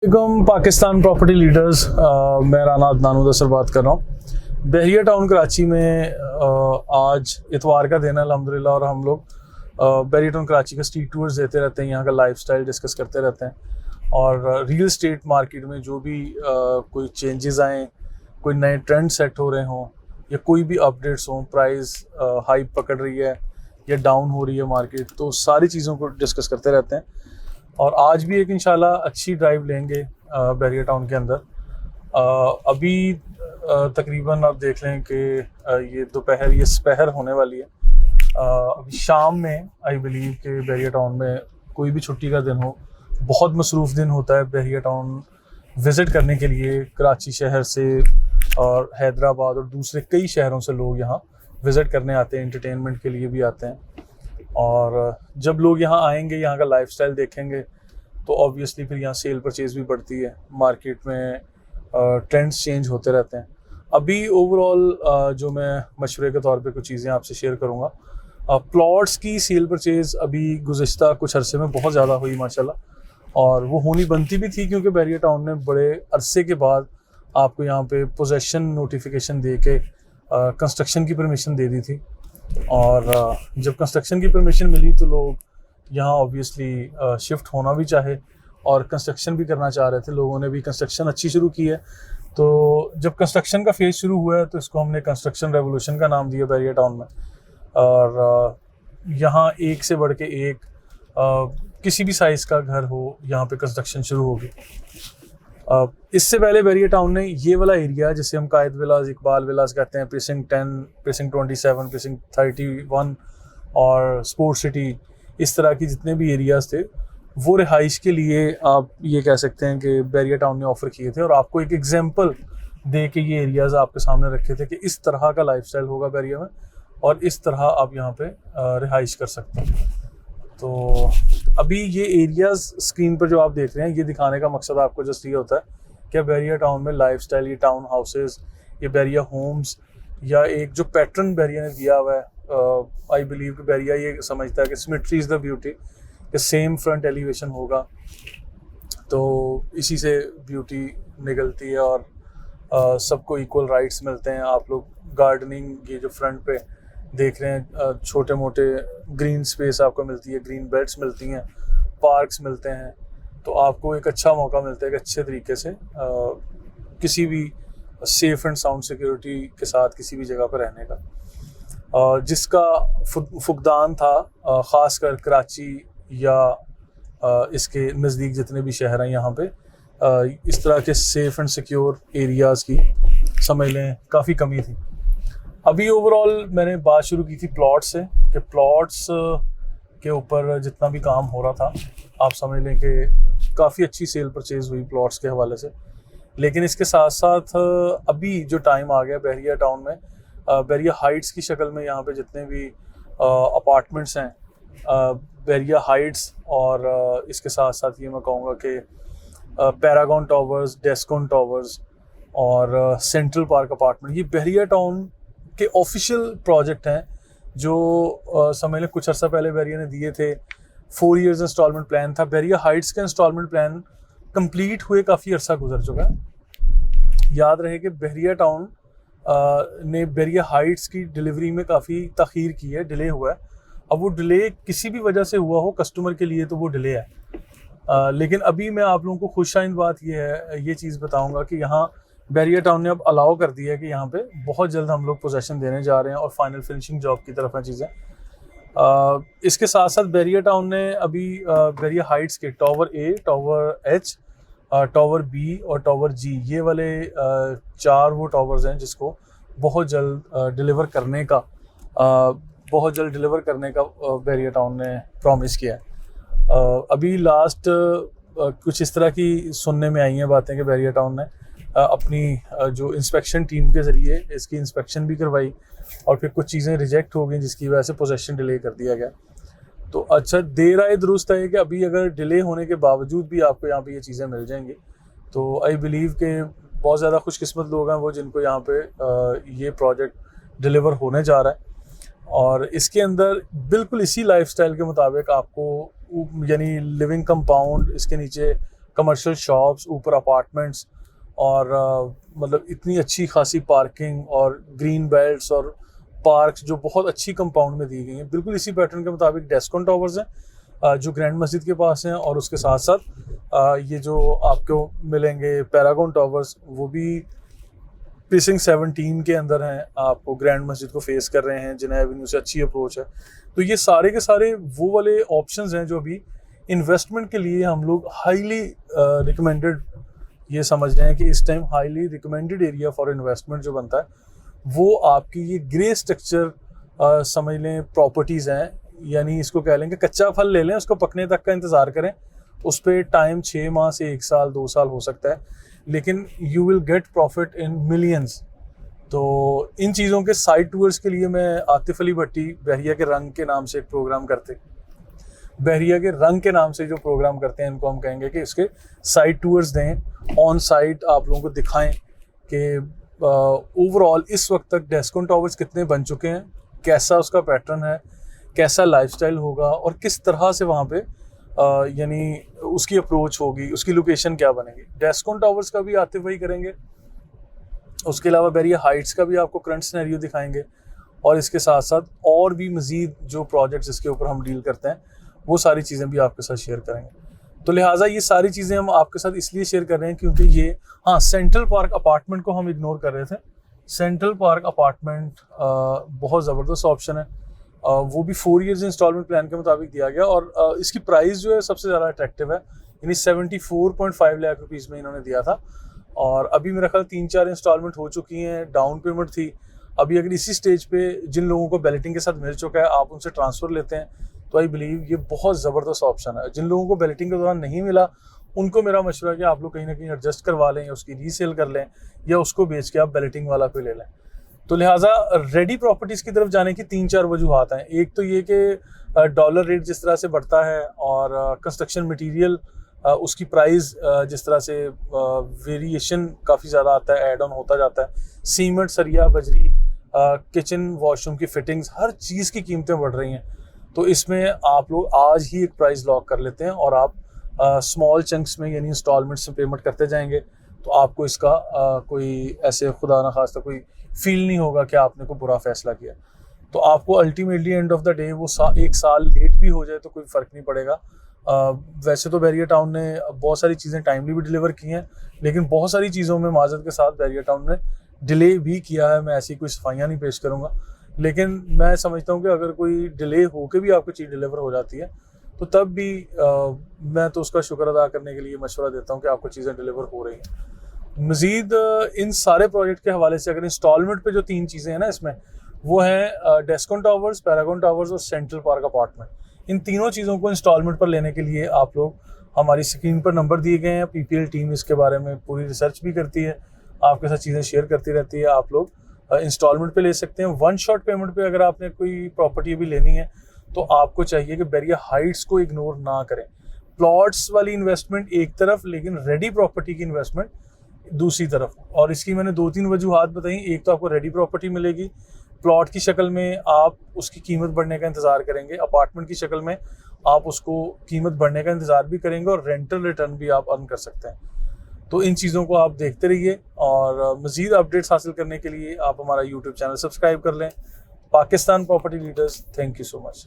Pakistan property leaders, मैं राना अदनान उदर बात कर रहा हूँ। बहरिया टाउन कराची में आज इतवार का दिन है अल्हम्दुलिल्लाह, और हम लोग बहरिया टाउन कराची का स्ट्रीट टूर्स देते रहते हैं, यहाँ का लाइफस्टाइल डिस्कस करते रहते हैं, और रियल एस्टेट मार्केट में जो भी कोई चेंजेस आएँ, कोई नए ट्रेंड सेट हो रहे हों, या कोई भी अपडेट्स हों, प्राइस हाइप पकड़ रही है या डाउन हो रही है मार्केट, तो सारी चीज़ों को डिस्कस करते रहते हैं। और आज भी एक इंशाल्लाह अच्छी ड्राइव लेंगे बहरिया टाउन के अंदर। अभी तकरीबन आप देख लें कि ये दोपहर, ये सपहर होने वाली है। अभी शाम में आई बिलीव कि बहरिया टाउन में कोई भी छुट्टी का दिन हो, बहुत मसरूफ़ दिन होता है बहरिया टाउन विज़िट करने के लिए। कराची शहर से और हैदराबाद और दूसरे कई शहरों से लोग यहाँ विज़िट करने आते हैं, एंटरटेनमेंट के लिए भी आते हैं। और जब लोग यहाँ आएंगे, यहाँ का लाइफस्टाइल देखेंगे, तो ऑब्वियसली फिर यहाँ सेल परचेज़ भी बढ़ती है। मार्केट में ट्रेंड्स चेंज होते रहते हैं। अभी ओवरऑल जो मैं मशवरे के तौर पे कुछ चीज़ें आपसे शेयर करूँगा। प्लॉट्स की सेल परचेज़ अभी गुज़िश्ता कुछ अरसे में बहुत ज़्यादा हुई माशाल्लाह, और वो होनी बनती भी थी, क्योंकि बहरिया टाउन ने बड़े अरसे के बाद आपको यहाँ पे पोजेसन नोटिफिकेशन दे के कंस्ट्रक्शन की परमिशन दे दी थी। और जब कंस्ट्रक्शन की परमिशन मिली तो लोग यहाँ ऑब्वियसली शिफ्ट होना भी चाहे और कंस्ट्रक्शन भी करना चाह रहे थे। लोगों ने भी कंस्ट्रक्शन अच्छी शुरू की है। तो जब कंस्ट्रक्शन का फेज़ शुरू हुआ है तो इसको हमने कंस्ट्रक्शन रेवोल्यूशन का नाम दिया बहरिया टाउन में। और यहाँ एक से बढ़ के एक किसी भी साइज़ का घर हो, यहाँ पे कंस्ट्रक्शन शुरू होगी। इससे पहले बहरिया टाउन ने ये वाला एरिया, जिसे हम कायद विलास, इकबाल विलास कहते हैं, प्रीसिंक्ट 10, प्रीसिंक्ट 27, प्रीसिंक्ट 31 और स्पोर्ट सिटी, इस तरह की जितने भी एरियाज़ थे, वो रिहाइश के लिए आप ये कह सकते हैं कि बहरिया टाउन ने ऑफ़र किए थे। और आपको एक एग्जांपल दे के ये एरियाज़ आपके सामने रखे थे कि इस तरह का लाइफस्टाइल होगा बहरिया में, और इस तरह आप यहाँ पे रिहाइश कर सकते हैं। तो अभी ये एरियाज़ स्क्रीन पर जो आप देख रहे हैं, ये दिखाने का मकसद आपको जस्ट ये होता है कि बहरिया टाउन में लाइफस्टाइल, ये टाउन हाउसेस, ये बहरिया होम्स, या एक जो पैटर्न बहरिया ने दिया हुआ है, आई बिलीव कि बहरिया ये समझता है कि सिमेट्री इज़ द ब्यूटी, कि सेम फ्रंट एलिवेशन होगा तो इसी से ब्यूटी निकलती है, और सबको इक्वल राइट्स मिलते हैं। आप लोग गार्डनिंग, ये जो फ्रंट पे देख रहे हैं, छोटे मोटे ग्रीन स्पेस आपको मिलती है, ग्रीन बेल्ट्स मिलती हैं, पार्क्स मिलते हैं, तो आपको एक अच्छा मौका मिलता है कि अच्छे तरीके से किसी भी सेफ़ एंड साउंड सिक्योरिटी के साथ किसी भी जगह पर रहने का। जिसका फुकदान था ख़ासकर कराची या इसके नज़दीक जितने भी शहर हैं, यहाँ पे इस तरह के सेफ़ एंड सिक्योर एरियाज़ की समझ लें काफ़ी कमी थी। अभी ओवरऑल मैंने बात शुरू की थी प्लॉट से, कि प्लॉट्स के ऊपर जितना भी काम हो रहा था, आप समझ लें कि काफ़ी अच्छी सेल परचेज़ हुई प्लॉट्स के हवाले से। लेकिन इसके साथ साथ अभी जो टाइम आ गया बहरिया टाउन में, बहरिया हाइट्स की शक्ल में यहाँ पे जितने भी अपार्टमेंट्स हैं, बहरिया हाइट्स, और इसके साथ साथ ये मैं कहूँगा कि पैरागॉन टावर्स, डेस्कॉन टावर्स और सेंट्रल पार्क अपार्टमेंट, ये बहरिया टाउन के ऑफिशियल प्रोजेक्ट हैं, जो समझ लें कुछ अर्सा पहले बहरिया ने दिए थे। 4 ईयर्स इंस्टॉलमेंट प्लान था। बहरिया हाइट्स का इंस्टॉलमेंट प्लान कंप्लीट हुए काफ़ी अर्सा गुजर चुका है। याद रहे कि बहरिया टाउन ने बहरिया हाइट्स की डिलीवरी में काफ़ी तख़ीर की है, डिले हुआ है। अब वो डिले किसी भी वजह से हुआ हो, कस्टमर के लिए तो वो डिले है। लेकिन अभी मैं आप लोगों को खुशाइन बात ये चीज़ बताऊँगा कि यहाँ बहरिया टाउन ने अब अलाउ कर दिया है कि यहाँ पे बहुत जल्द हम लोग पोजेसन देने जा रहे हैं, और फाइनल फिनिशिंग जॉब की तरफ हैं चीज़ें। इसके साथ साथ बहरिया टाउन ने अभी बहरिया हाइट्स के tower A, tower H, tower B और टावर जी, ये वाले 4 वो टावर्स हैं जिसको बहुत जल्द डिलीवर करने का बहरिया टाउन ने प्रॉमिस किया है। अभी लास्ट कुछ इस तरह की सुनने में आई हैं बातें कि बहरिया टाउन ने अपनी जो इंस्पेक्शन टीम के ज़रिए इसकी इंस्पेक्शन भी करवाई, और फिर कुछ चीज़ें रिजेक्ट हो गई, जिसकी वजह से पोजेसन डिले कर दिया गया। तो अच्छा, देर आए दुरुस्त है कि अभी अगर डिले होने के बावजूद भी आपको यहाँ पे ये चीज़ें मिल जाएंगी, तो आई बिलीव कि बहुत ज़्यादा खुशकिस्मत लोग हैं वो, जिनको यहाँ पे ये प्रोजेक्ट डिलीवर होने जा रहा है। और इसके अंदर बिल्कुल इसी लाइफस्टाइल के मुताबिक आपको, यानी लिविंग कंपाउंड, इसके नीचे कमर्शियल शॉप्स, ऊपर अपार्टमेंट्स और मतलब इतनी अच्छी खासी पार्किंग और ग्रीन बेल्ट्स और पार्क्स जो बहुत अच्छी कंपाउंड में दी गई हैं। बिल्कुल इसी पैटर्न के मुताबिक डेस्कॉन टावर्स हैं जो ग्रैंड मस्जिद के पास हैं, और उसके साथ साथ ये जो आपको मिलेंगे पैरागॉन टावर्स वो भी प्रीसिंक्ट 17 के अंदर हैं, आपको ग्रैंड मस्जिद को फेस कर रहे हैं, जिन्हें एवेन्यू से अच्छी अप्रोच है। तो ये सारे के सारे वो वाले ऑप्शंस हैं जो अभी इन्वेस्टमेंट के लिए हम लोग हाईली रिकमेंडेड ये समझ रहे हैं कि इस time highly recommended area for investment जो बनता है वो आपकी ये ग्रे स्ट्रक्चर समझ लें प्रॉपर्टीज़ हैं, यानी इसको कह लें कि कच्चा फल ले लें, उसको पकने तक का इंतज़ार करें, उस पर टाइम 6 माह से 1 साल 2 साल हो सकता है, लेकिन you will get profit in millions. तो इन चीज़ों के साइड टूर्स के लिए मैं आतिफ अली भट्टी बहरिया के रंग के नाम से एक प्रोग्राम करते, बहरिया के रंग के नाम से जो प्रोग्राम करते हैं, इनको हम कहेंगे कि इसके साइड टूर्स दें, ऑन साइट आप लोगों को दिखाएं कि ओवरऑल इस वक्त तक डेस्कॉन टावर्स कितने बन चुके हैं, कैसा उसका पैटर्न है, कैसा लाइफस्टाइल होगा और किस तरह से वहाँ पे यानी उसकी अप्रोच होगी, उसकी लोकेशन क्या बनेगी। डेस्कॉन टावर्स का भी आतिफ भाई करेंगे, उसके अलावा बहरिया हाइट्स का भी आपको करंट सिनेरियो दिखाएंगे, और इसके साथ साथ और भी मज़ीद जो प्रोजेक्ट्स इसके ऊपर हम डील करते हैं वो सारी चीज़ें भी आपके साथ शेयर करेंगे। तो लिहाजा ये सारी चीज़ें हम आपके साथ इसलिए शेयर कर रहे हैं क्योंकि ये, हाँ, सेंट्रल पार्क अपार्टमेंट को हम इग्नोर कर रहे थे। सेंट्रल पार्क अपार्टमेंट बहुत ज़बरदस्त ऑप्शन है, वो भी 4 ईयर्स इंस्टॉलमेंट प्लान के मुताबिक दिया गया, और इसकी प्राइस जो है सबसे ज़्यादा अट्रैक्टिव है, यानी 74.5 लाख रुपीज़ में इन्होंने दिया था, और अभी मेरा ख्याल 3-4 इंस्टॉलमेंट हो चुकी हैं, डाउन पेमेंट थी। अभी अगर इसी स्टेज पे जिन लोगों को बैलेटिंग के साथ मिल चुका है आप उनसे ट्रांसफ़र लेते हैं तो आई बिलीव ये बहुत ज़बरदस्त ऑप्शन है। जिन लोगों को बैलेटिंग के दौरान नहीं मिला उनको मेरा मशवरा है कि आप लोग कहीं ना कहीं एडजस्ट करवा लें या उसकी रीसेल कर लें या उसको बेच के आप बैलेटिंग वाला पे ले लें। तो लिहाजा रेडी प्रॉपर्टीज़ की तरफ जाने की 3-4 वजूहात हैं। एक तो ये कि डॉलर रेट जिस तरह से बढ़ता है और कंस्ट्रक्शन मटीरियल उसकी प्राइस जिस तरह से वेरिएशन काफ़ी ज़्यादा आता है, ऐड ऑन होता जाता है, सीमेंट, सरिया, बजरी, किचन वॉशरूम की फिटिंग्स, हर चीज़ की कीमतें बढ़ रही हैं। तो इसमें आप लोग आज ही एक प्राइस लॉक कर लेते हैं और आप स्मॉल चंक्स में यानी इंस्टॉलमेंट्स में पेमेंट करते जाएंगे, तो आपको इसका कोई ऐसे खुदा न खास्ता कोई फील नहीं होगा कि आपने कोई बुरा फैसला किया। तो आपको ultimately end of the day वो 1 साल लेट भी हो जाए तो कोई फ़र्क नहीं पड़ेगा। वैसे तो बहरिया टाउन ने बहुत सारी चीज़ें टाइमली भी डिलीवर की हैं, लेकिन बहुत सारी चीज़ों में माजरत के साथ बहरिया टाउन ने डिले भी किया है। मैं ऐसी कोई सफाइयाँ नहीं पेश करूँगा, लेकिन मैं समझता हूँ कि अगर कोई डिले होकर भी आपको चीज़ डिलीवर हो जाती है तो तब भी मैं तो उसका शुक्र अदा करने के लिए मशवरा देता हूँ कि आपको चीज़ें डिलीवर हो रही हैं। मज़ीद इन सारे प्रोजेक्ट के हवाले से अगर इंस्टॉलमेंट पे जो 3 चीज़ें हैं ना इसमें, वो हैं डेस्कॉन टावर्स, पैरागॉन टावर्स और सेंट्रल पार्क अपार्टमेंट। इन तीनों चीज़ों को इंस्टॉलमेंट पर लेने के लिए आप लोग, हमारी स्क्रीन पर नंबर दिए गए हैं, PPL टीम इसके बारे में पूरी रिसर्च भी करती है, आपके साथ चीज़ें शेयर करती रहती है। आप लोग इंस्टॉलमेंट पे ले सकते हैं। 1 शॉट पेमेंट पे अगर आपने कोई प्रॉपर्टी भी लेनी है तो आपको चाहिए कि बहरिया हाइट्स को इग्नोर ना करें। प्लॉट्स वाली इन्वेस्टमेंट एक तरफ, लेकिन रेडी प्रॉपर्टी की इन्वेस्टमेंट दूसरी तरफ। और इसकी मैंने 2-3 वजूहात बताई। एक तो आपको रेडी प्रॉपर्टी मिलेगी, प्लॉट की शक्ल में आप उसकी कीमत बढ़ने का इंतज़ार करेंगे, अपार्टमेंट की शक्ल में आप उसको कीमत बढ़ने का इंतज़ार भी करेंगे, और रेंटल रिटर्न भी आप अर्न कर सकते हैं। तो इन चीज़ों को आप देखते रहिए, और मज़ीद अपडेट्स हासिल करने के लिए आप हमारा YouTube चैनल सब्सक्राइब कर लें। Pakistan property leaders, thank you so much.